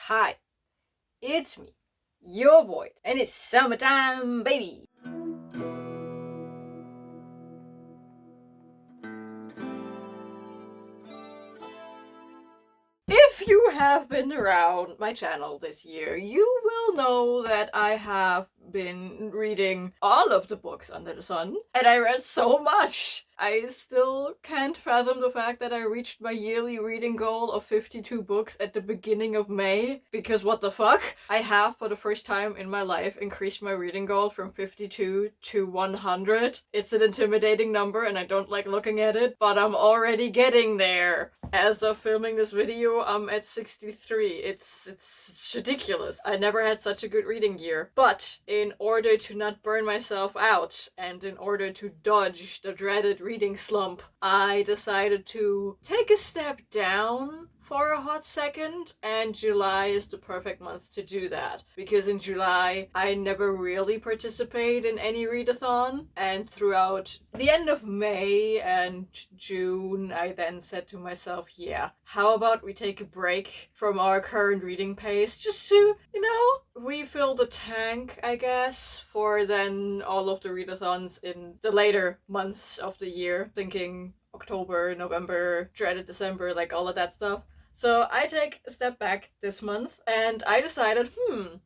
Hi, it's me, your voice, and it's summertime, baby! If you have been around my channel this year, you will know that I have been reading all of the books under the sun, and I read so much! I still can't fathom the fact that I reached my yearly reading goal of 52 books at the beginning of May, because what the fuck? I have, for the first time in my life, increased my reading goal from 52 to 100. It's an intimidating number and I don't like looking at it, but I'm already getting there. As of filming this video, I'm at 63. It's ridiculous. I never had such a good reading year. But in order to not burn myself out, and in order to dodge the dreaded reading slump, I decided to take a step down for a hot second, and July is the perfect month to do that. Because in July, I never really participate in any readathon, and throughout the end of May and June, I then said to myself, yeah, how about we take a break from our current reading pace, just to, refill the tank, I guess, for then all of the readathons in the later months of the year, thinking October, November, dreaded December, like all of that stuff. So I take a step back this month, and I decided,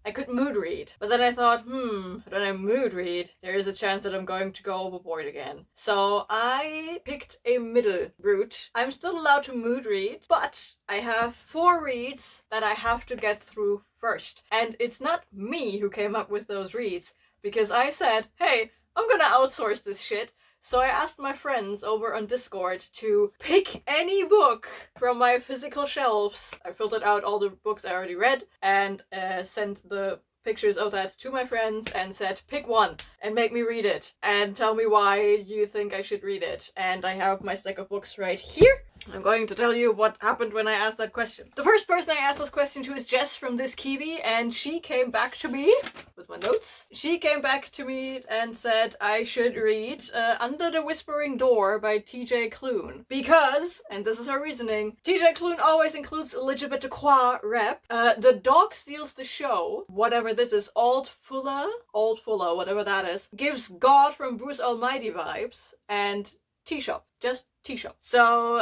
I could mood read. But then I thought, when I mood read, there is a chance that I'm going to go overboard again. So I picked a middle route. I'm still allowed to mood read, but I have 4 reads that I have to get through first. And it's not me who came up with those reads, because I said, hey, I'm gonna outsource this shit. So I asked my friends over on Discord to pick any book from my physical shelves. I filtered out all the books I already read and sent the pictures of that to my friends and said, pick one and make me read it and tell me why you think I should read it. And I have my stack of books right here. I'm going to tell you what happened when I asked that question. The first person I asked this question to is Jess from This Kiwi, and she came back to me with my notes. She came back to me and said I should read Under the Whispering Door by TJ Klune. Because, and this is her reasoning, TJ Klune always includes Elizabeth de Croix rep. The Dog Steals the Show, whatever this is, Old Fuller, whatever that is, gives God from Bruce Almighty vibes, and Tea-Shop, just Tea-Shop. So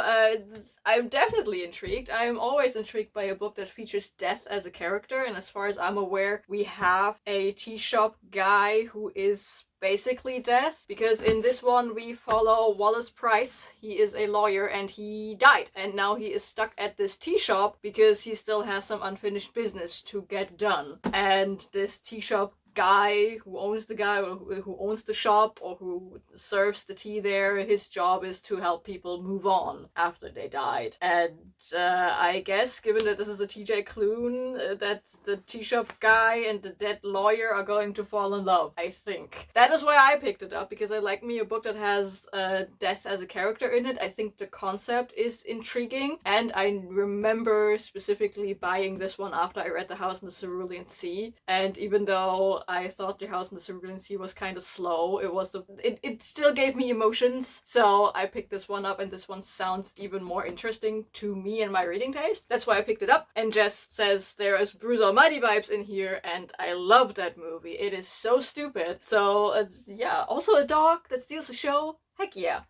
I'm definitely intrigued. I'm always intrigued by a book that features death as a character, and as far as I'm aware, we have a Tea-Shop guy who is basically death, because in this one we follow Wallace Price. He is a lawyer and he died, and now he is stuck at this tea shop because he still has some unfinished business to get done. And this tea shop guy who owns the shop or who serves the tea there, his job is to help people move on after they died. And I guess, given that this is a TJ Klune, that the tea shop guy and the dead lawyer are going to fall in love, I think. That is why I picked it up, because I like me a book that has death as a character in it. I think the concept is intriguing, and I remember specifically buying this one after I read The House in the Cerulean Sea, and even though I thought The House in the Cerulean Sea was kind of slow, it still gave me emotions, so I picked this one up, and this one sounds even more interesting to me and my reading taste. That's why I picked it up. And Jess says there is Bruce Almighty vibes in here, and I love that movie. It is so stupid. So yeah, also a dog that steals a show. Heck yeah.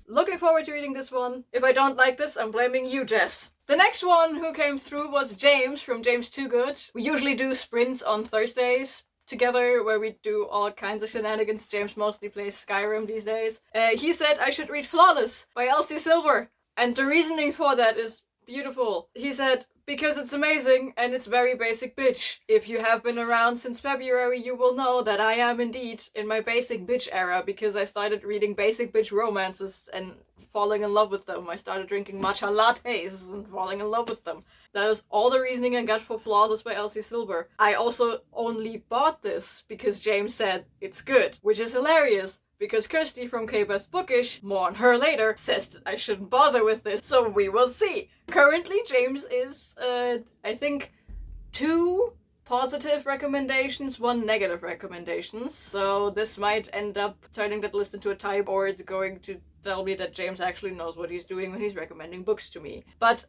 Looking forward to reading this one. If I don't like this, I'm blaming you, Jess. The next one who came through was James from James Too Good. We usually do sprints on Thursdays together where we do all kinds of shenanigans. James mostly plays Skyrim these days. He said I should read Flawless by Elsie Silver, and the reasoning for that is beautiful. He said, because it's amazing and it's very basic bitch. If you have been around since February, you will know that I am indeed in my basic bitch era, because I started reading basic bitch romances and falling in love with them. I started drinking matcha lattes and falling in love with them. That is all the reasoning I got for Flawless by Elsie Silver. I also only bought this because James said it's good, which is hilarious, because Kirsty from K-Beth Bookish, more on her later, says that I shouldn't bother with this, so we will see. Currently, James is, I think, 2 positive recommendations, 1 negative recommendation, so this might end up turning that list into a type, or it's going to tell me that James actually knows what he's doing when he's recommending books to me. But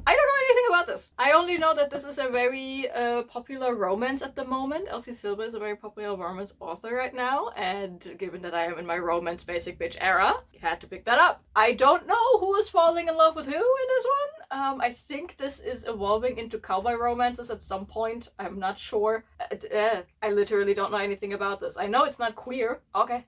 I don't know anything about this. I only know that this is a very popular romance at the moment. Elsie Silva is a very popular romance author right now, and given that I am in my romance basic bitch era, I had to pick that up. I don't know who is falling in love with who in this one. I think this is evolving into cowboy romances at some point. I'm not sure. I literally don't know anything about this. I know it's not queer. Okay.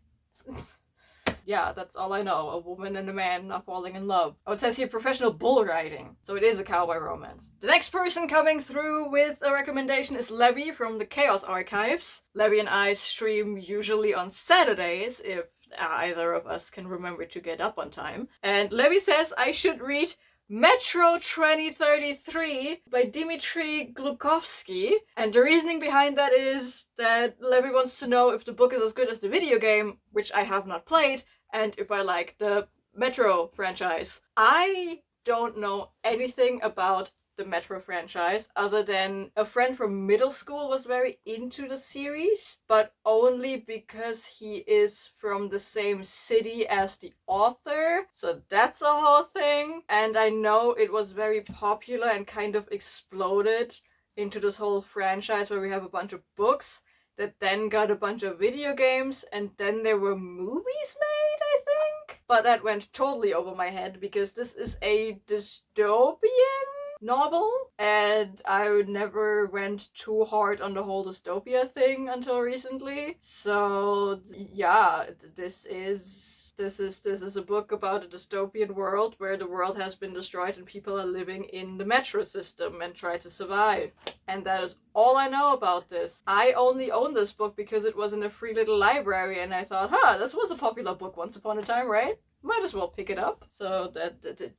Yeah, that's all I know. A woman and a man not falling in love. Oh, it says here professional bull riding. So it is a cowboy romance. The next person coming through with a recommendation is Levy from the Chaos Archives. Levy and I stream usually on Saturdays if either of us can remember to get up on time. And Levy says I should read Metro 2033 by Dmitry Glukhovsky. And the reasoning behind that is that Levy wants to know if the book is as good as the video game, which I have not played, and if I like the Metro franchise. I don't know anything about the Metro franchise other than a friend from middle school was very into the series, but only because he is from the same city as the author, so that's a whole thing. And I know it was very popular and kind of exploded into this whole franchise where we have a bunch of books that then got a bunch of video games, and then there were movies made, I think? But that went totally over my head because this is a dystopian novel, and I never went too hard on the whole dystopia thing until recently. So yeah, this is a book about a dystopian world where the world has been destroyed and people are living in the metro system and try to survive. And that is all I know about this. I only own this book because it was in a free little library and I thought, this was a popular book once upon a time, right? Might as well pick it up. So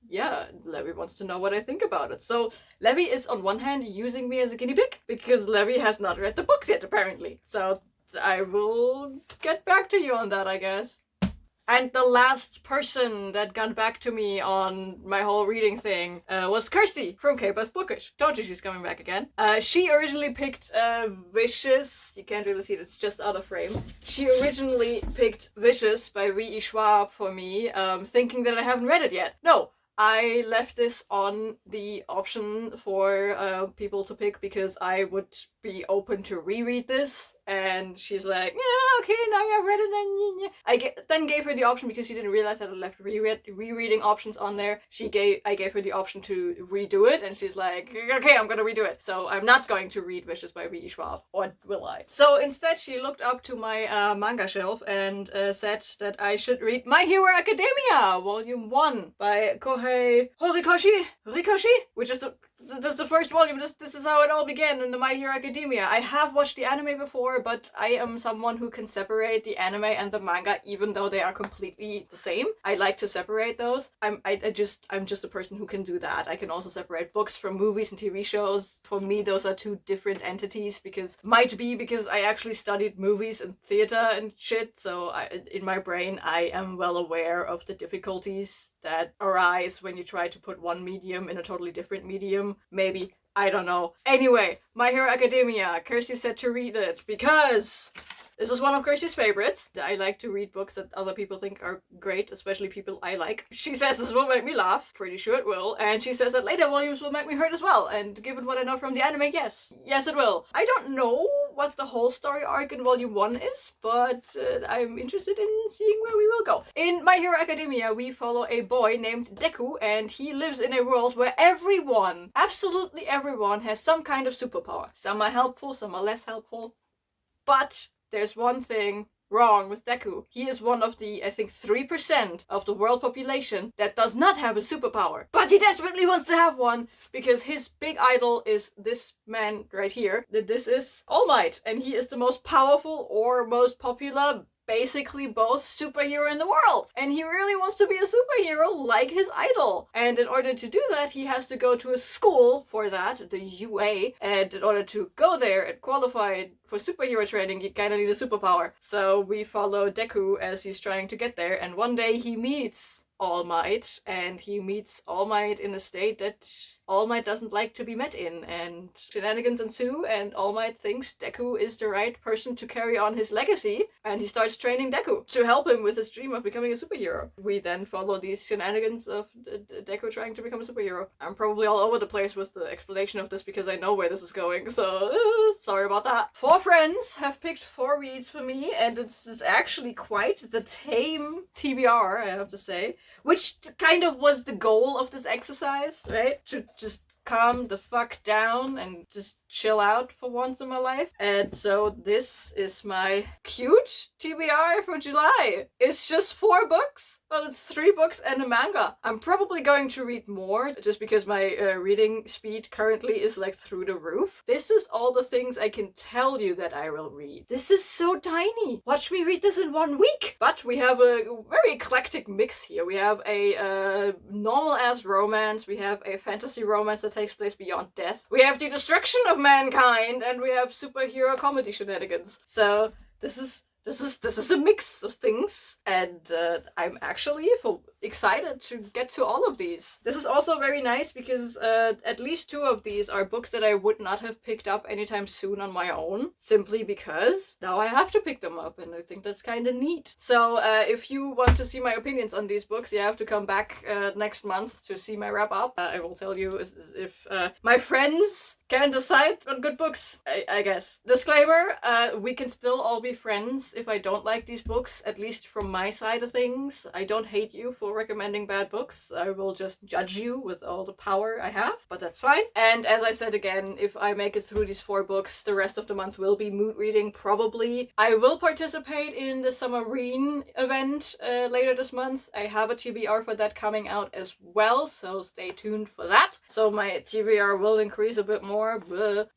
yeah, Levy wants to know what I think about it. So Levy is on one hand using me as a guinea pig because Levy has not read the books yet, apparently. So I will get back to you on that, I guess. And the last person that got back to me on my whole reading thing was Kirsty from K-Bus Bookish. Told you she's coming back again. She originally picked Vicious. You can't really see it, it's just out of frame. She originally picked Vicious by V.E. Schwab for me, thinking that I haven't read it yet. No, I left this on the option for people to pick because I would be open to reread this. And she's like, yeah, okay, now you've read it. I then gave her the option because she didn't realize that I left rereading options on there. I gave her the option to redo it, and she's like, okay, I'm gonna redo it. So I'm not going to read Vicious by V.E. Schwab, or will I? So instead, she looked up to my manga shelf and said that I should read My Hero Academia, Volume 1 by Kohei Horikoshi, which is the first volume. This is how it all began in the My Hero Academia. I have watched the anime before, but I am someone who can separate the anime and the manga even though they are completely the same. I like to separate those. I'm just a person who can do that. I can also separate books from movies and TV shows. For me, those are two different entities because I actually studied movies and theater and shit, so in my brain I am well aware of the difficulties that arise when you try to put one medium in a totally different medium. Maybe. I don't know. Anyway, My Hero Academia. Kirsty said to read it because this is one of Kirsty's favorites. I like to read books that other people think are great, especially people I like. She says this will make me laugh. Pretty sure it will. And she says that later volumes will make me hurt as well. And given what I know from the anime, yes. Yes, it will. I don't know what the whole story arc in Volume 1 is, but I'm interested in seeing where we will go. In My Hero Academia, we follow a boy named Deku, and he lives in a world where everyone, absolutely everyone, has some kind of superpower. Some are helpful, some are less helpful. But there's one thing wrong with Deku. He is one of the, I think, 3% of the world population that does not have a superpower. But he desperately wants to have one because his big idol is this man right here. This is All Might, and he is the most powerful or most popular, basically both, superhero in the world. And he really wants to be a superhero like his idol. And in order to do that, he has to go to a school for that, the UA. And in order to go there and qualify for superhero training, you kind of need a superpower. So we follow Deku as he's trying to get there. And one day he meets All Might, and he meets All Might in a state that All Might doesn't like to be met in, and shenanigans ensue, and All Might thinks Deku is the right person to carry on his legacy, and he starts training Deku to help him with his dream of becoming a superhero. We then follow these shenanigans of Deku trying to become a superhero. I'm probably all over the place with the explanation of this because I know where this is going, so sorry about that. 4 friends have picked 4 reads for me, and it's actually quite the tame TBR, I have to say, which kind of was the goal of this exercise, right? To just calm the fuck down and just chill out for once in my life. And so this is my cute TBR for July. It's just 4 books. Well, it's 3 books and a manga. I'm probably going to read more just because my reading speed currently is like through the roof. This is all the things I can tell you that I will read. This is so tiny. Watch me read this in 1 week. But we have a very eclectic mix here. We have a normal ass romance. We have a fantasy romance that takes place beyond death. We have the destruction of mankind, and we have superhero comedy shenanigans. So this is a mix of things, and I'm actually excited to get to all of these. This is also very nice because at least 2 of these are books that I would not have picked up anytime soon on my own, simply because now I have to pick them up, and I think that's kind of neat. So if you want to see my opinions on these books, you have to come back next month to see my wrap up. I will tell you if my friends can decide on good books, I guess. Disclaimer, we can still all be friends if I don't like these books, at least from my side of things. I don't hate you for recommending bad books. I will just judge you with all the power I have, but that's fine. And as I said again, if I make it through these 4 books, the rest of the month will be mood reading, probably. I will participate in the Summerine event later this month. I have a TBR for that coming out as well, so stay tuned for that. So my TBR will increase a bit more.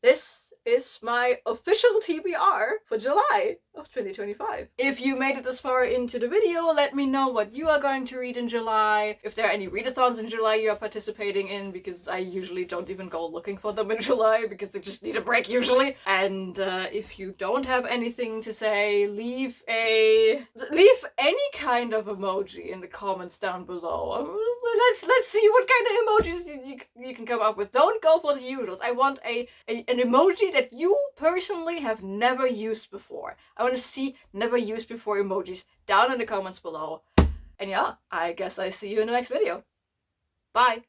This is my official TBR for July of 2025. If you made it this far into the video, let me know what you are going to read in July, if there are any readathons in July you are participating in, because I usually don't even go looking for them in July because I just need a break usually. And if you don't have anything to say, leave any kind of emoji in the comments down below. Let's see what kind of emojis you can come up with. Don't go for the usuals. I want an emoji that you personally have never used before. I want to see never used before emojis down in the comments below. And yeah, I guess I see you in the next video. Bye!